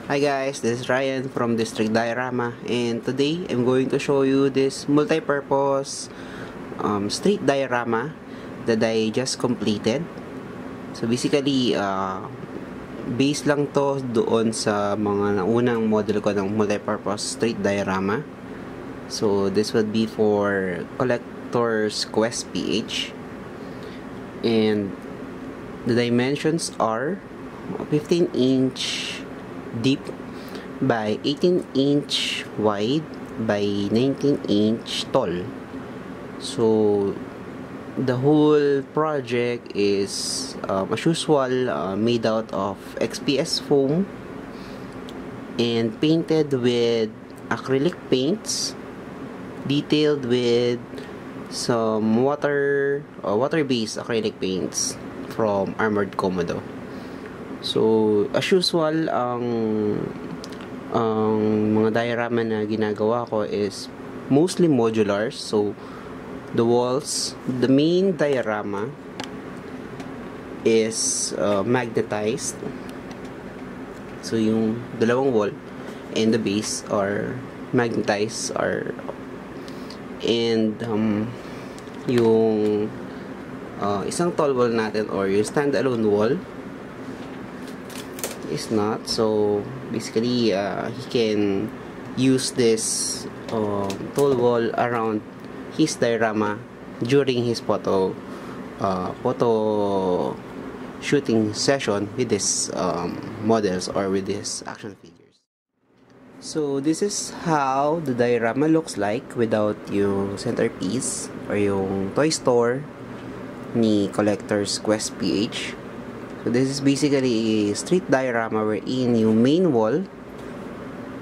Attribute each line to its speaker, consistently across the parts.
Speaker 1: Hi guys, this is Ryan from District Diorama, and today I'm going to show you this multi-purpose street diorama that I just completed. So basically, base lang to doon sa mga naunang model ko ng multi-purpose street diorama. So this would be for Collector's Quest PH, and the dimensions are 15-inch deep by 18-inch wide by 19-inch tall. So the whole project is as usual made out of XPS foam and painted with acrylic paints, detailed with some water-based acrylic paints from Armored Komodo. So, as usual, ang mga diorama na ginagawa ko is mostly modulars. So, the walls, the main diorama is magnetized. So, yung dalawang wall and the base are magnetized, and yung isang tall wall natin or yung standalone wall is not. So basically he can use this tall wall around his diorama during his photo shooting session with his models or with his action figures. So this is how the diorama looks like without yung centerpiece or yung toy store ni Collector's Quest PH. So this is basically a street diorama wherein yung main wall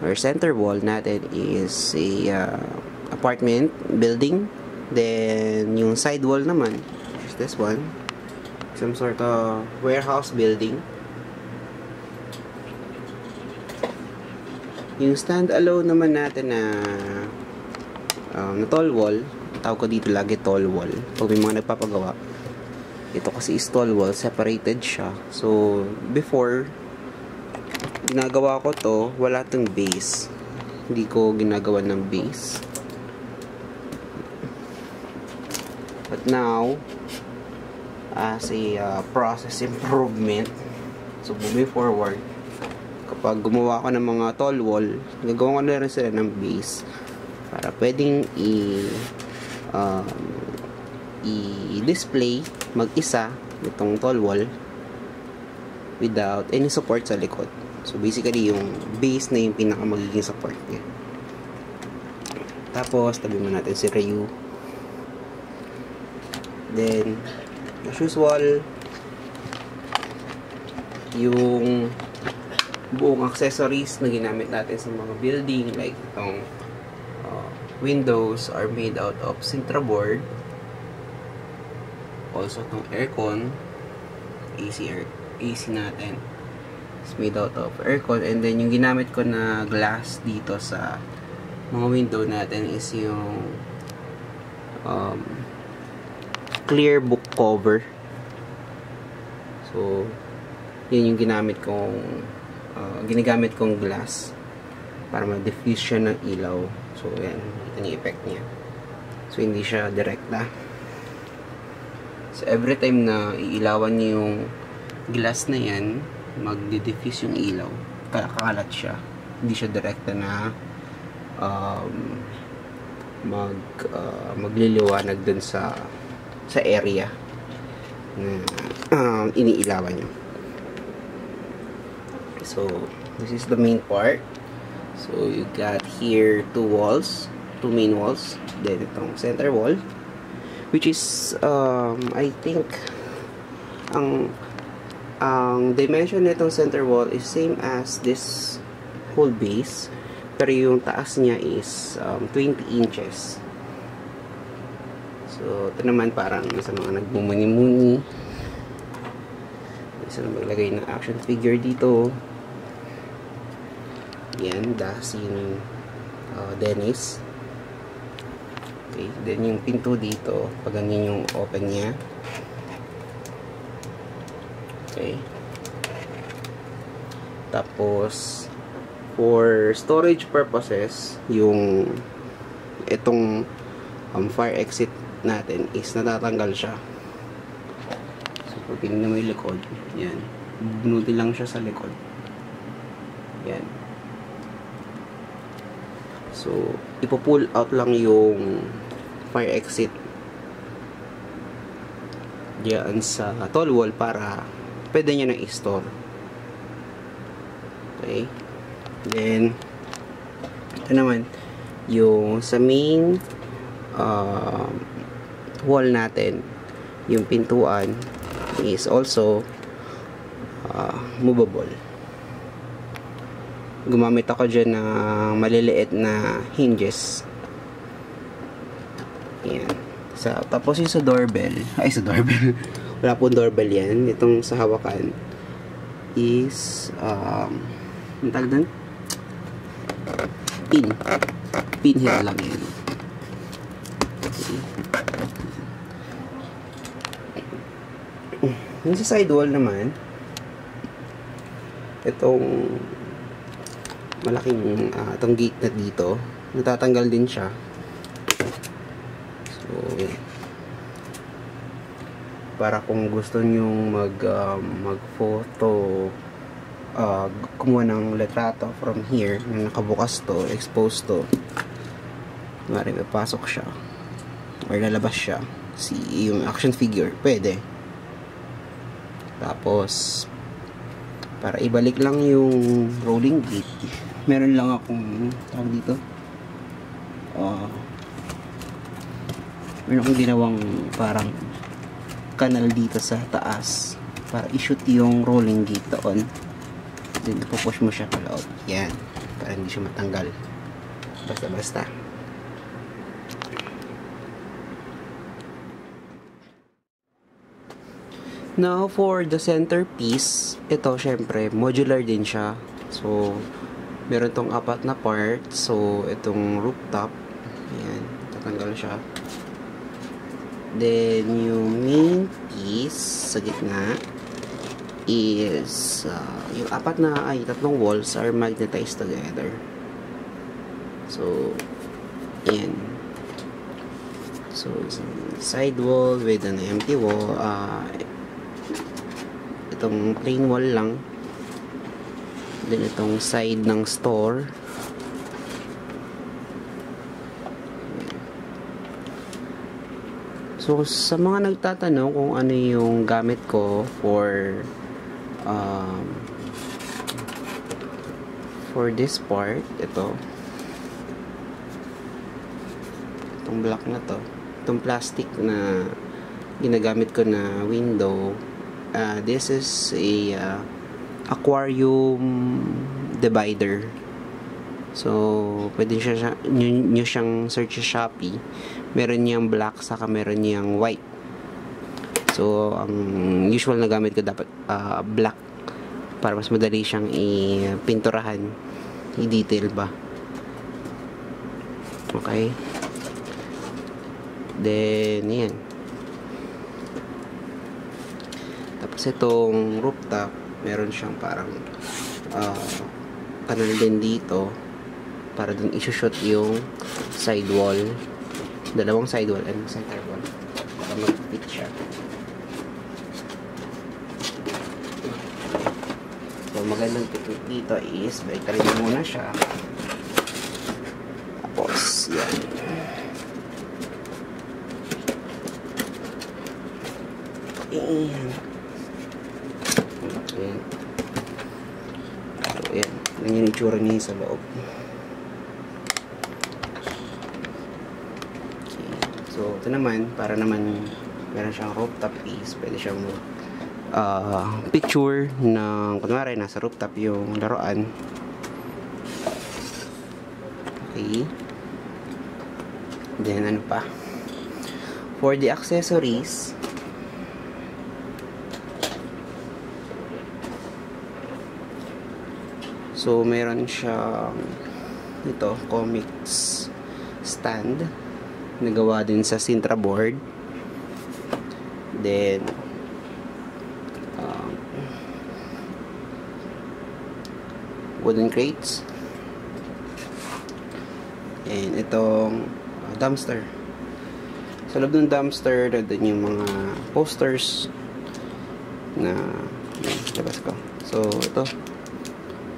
Speaker 1: or center wall natin is a apartment building. Then yung side wall naman is this one, some sort of warehouse building. Yung stand-alone naman natin na tall wall, tawag ko dito lagi tall wall pag may mga nagpapagawa. Ito kasi is tall wall, separated siya. So, before, ginagawa ko to, wala tong base. Hindi ko ginagawa ng base. But now, as a process improvement, so moving forward, kapag gumawa ko ng mga tall wall, gagawa ko na rin sila ng base para pwedeng i-display mag-isa itong tall wall without any support sa likod. So basically yung base na yung pinaka magiging support niya. Tapos tabi mo natin si Ryu. Then as usual yung buong accessories na ginamit natin sa mga building like itong windows are made out of Sintra board. Also, itong aircon, AC natin is made out of aircon. And then, yung ginamit ko na glass dito sa mga window natin is yung clear book cover. So, yun yung ginagamit kong glass para ma-diffuse siya ng ilaw. So, yan. Ito yung effect niya. So, hindi siya direkta. So, every time na iilawan niyo yung glass na yan, magdi-diffuse yung ilaw. Kakalat siya. Hindi siya direkta na magliliwanag dun sa area na iniilawan nyo. So, this is the main part. So, you got here two main walls. Then, itong center wall, which is I think ang dimension nitong center wall is same as this whole base, pero yung taas niya is 20 inches. So ito naman parang sa mga nagmumuni-muni, isa na maglagay ng action figure dito. Yan, Dasin Dennis. Okay, then yung pinto dito, pag ganyan yung open niya. Okay. Tapos For storage purposes, yung itong fire exit natin is natatanggal siya. So, kung tingnan mo yung likod, yan. Bunutin lang siya sa likod. Yan. So, ipo-pull out lang yung fire exit diyan sa tall wall para pwede nyo na i-store. Okay. Then, ito naman, yung sa main wall natin, yung pintuan is also movable. Gumamit ako dyan ng maliliit na hinges. Ayan. Tapos yung sa doorbell, wala pong doorbell yan. Itong sa hawakan is ang tawag doon? Pinhead lang yan. Okay. Yung sa sidewall naman, itong malaking itong gate na dito, natatanggal din siya. So, para kung gusto nyong mag-photo, kumuha ng litrato from here na nakabukas to, exposed to, maaaring ipasok siya or lalabas siya yung action figure, pwede. Tapos para ibalik lang yung rolling gate, meron lang akong tawag dito, meron akong ginawang parang kanal dito sa taas para i-shoot yung rolling gate doon. Then ipupush mo siya kaloob. Yan. Para hindi siya matanggal. Basta-basta. Now, for the centerpiece, ito syempre, modular din siya. So, meron tong apat na parts. So, itong rooftop. Yan. Tatanggal siya. Then, yung main piece sa gitna is yung tatlong walls are magnetized together. So, yan. So, side wall with an empty wall. Itong plain wall lang. Then, itong side ng store. So, sa mga nagtatanong kung ano yung gamit ko for this part, itong block na to, itong plastic na ginagamit ko na window, this is a aquarium divider. So, pwede nyo siyang search sa Shopee. Meron niyang black, saka meron niyang white. So, ang usual na gamit ko dapat black para mas madali siyang ipinturahan, i-detail ba. Okay. Then, yan. Tapos itong rooftop, meron siyang parang kanal din dito para dun isushoot yung sidewall, dalawang sidewall and center wall para mag-fit siya. So, magandang technique dito is balik rin muna siya, tapos yan, ayan. So, ayan, ganyan yung itsura niya sa loob. So, ito naman, para naman meron siyang rooftop piece, pwede siyang picture ng, kunwari, nasa rooftop yung laruan. Okay. Then, ano pa? For the accessories, so, meron siyang ito, comics stand, nagawa din sa Sintra board. Then, wooden crates, And itong dumpster. Sa loob ng dumpster, doon yung mga posters na labas ko. So, ito.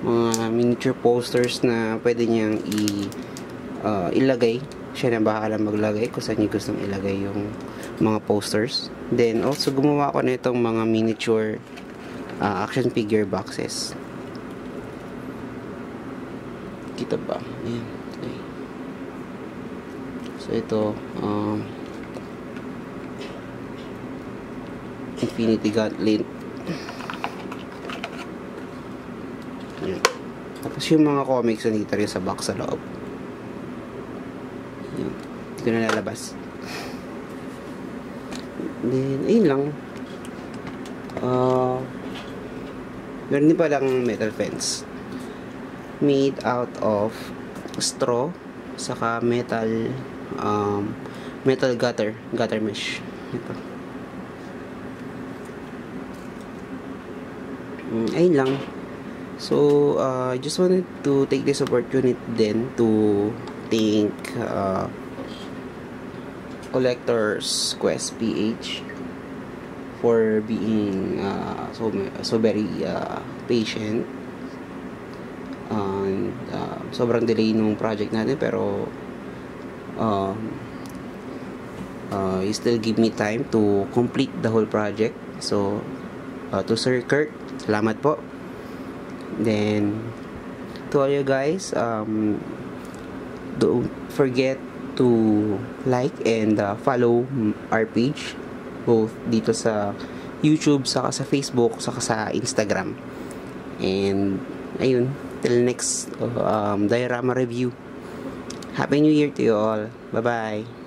Speaker 1: Mga miniature posters na pwede niyang ilagay. Siya na bahala maglagay kung saan niya gustong ilagay yung mga posters. Then, also gumawa ko na itong mga miniature action figure boxes. Kita ba? Ayan. Okay. So, ito Infinity Gauntlet. Ayan. Tapos yung mga comics na dito rin sa box sa loob. Ayan. Hindi ko na lalabas. Then, ayun lang. Meron din palang metal fence. Made out of straw, saka metal gutter mesh. Ito. Ayun lang. So, I just wanted to take this opportunity then to thank Collectors Quest PH for being so very patient. And sobrang delay nung project natin, pero you still give me time to complete the whole project. So, to Sir Kurt, salamat po. Then, to all you guys, don't forget to like and follow our page, both dito sa YouTube, saka sa Facebook, saka sa Instagram. And, ayun, till next diorama review. Happy New Year to you all. Bye-bye.